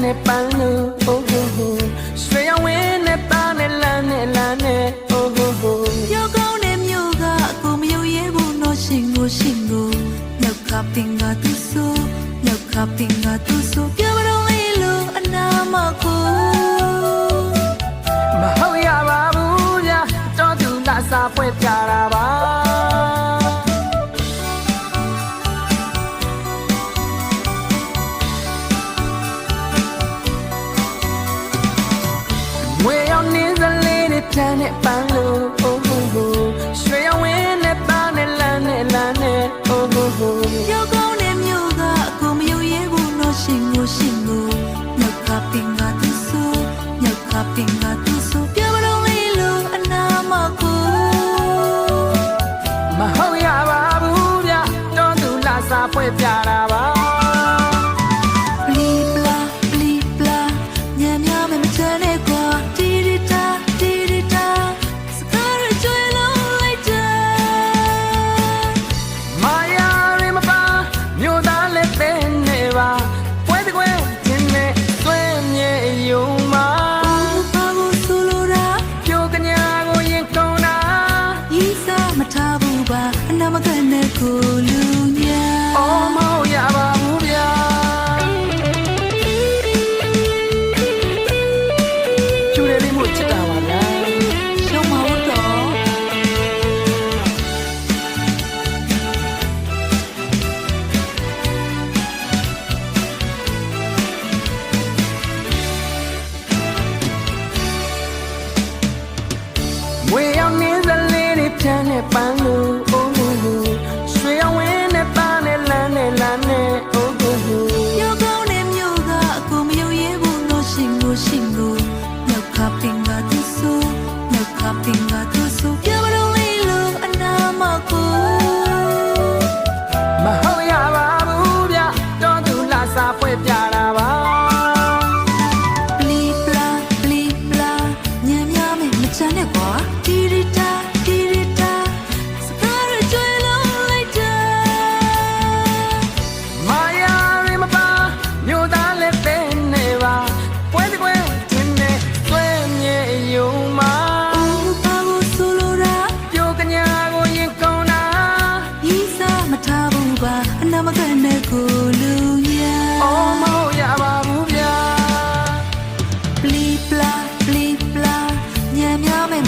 နဲ့ပန်းလို့အိုးဟိုဟိုရွှေရောင်ဝင်းနဲ့သားနဲ့လမ်းနဲ့လမ်းနဲ့အိုးဟိုဟိုပြောကောင်းတဲ့မြို့ကအကိုမယုံရဲဘူးတော့ရှင်ကိုမြောက်ခပင်ကသူဆိုမြောက်ခပင်ကသူဆိုပြောမလို့လေလို့အနာမကိုမဟုတ်ရပါဘူးဗျာတော်သူလာစားပွဲပြတာပါဝေရောက်နေစလေးနဲ့တန်းနဲ့ပန်းလို့အိုးဟိုဟိုရွှေရောင်ဝင်းနဲ့သားနဲ့လမ်းနဲ့လမ်းနဲ့အိုးဟိုဟိုပြောကောင်းတဲ့မြို့ကအကိုမယုံရဲဘူးတော့ရှင်ကိုမြောက်ခပင်ကသူဆိုမြောက်ခပင်ကသူဆိုပြောမလို့လေလို့အနာမကိုမဟုတ်ရပါဘူးဗျတော်သူလာစားပွဲပြတာပါပလီပလာညံ့ညမချမ်းနဲ့ကွာတီရီတာစကားရကြွယ်လုံးလိုက်တာမာယာရီမပါမြို့သားလည်းသိနေပါပွဲတကွဲခြင်းနဲ့သွဲမြဲယုံမှာဘာဘူးဆိုလိုတာပြိုကညာကိုရင်ကုန်းတာရီးစားမထားဘူးပါအနာမကန်တဲ့ကိုလူညာအော်မဟုတ်ရပါဘူးဗျာကျူရလေးမို့ချစ်တာပါဗျာရှုံးမဟုတ်တော့ဝေရောက်နေစလေးတွေဖြန်းနဲ့ပန်းလို့အိုးဟိုဟိုရွှေရောင်ဝင်းနဲ့သားနဲ့လမ်းနဲ့အိုးဟိုဟိုပြောကောင်းတဲ့မြို့ကအကိုမယုံရဲဘူးတော့ရှင်ကိုမြောက်ခပင်ကသူဆိုမြောက်ခပင်ကသူဆိုပြောမလို့လေလို့အနာမကိုမဟုတ်ရပါဘူးဗျတော်သူလာစားပွဲပြတာပါပလီပလာညံ့ညမချမ်းနဲ့ကွာတီ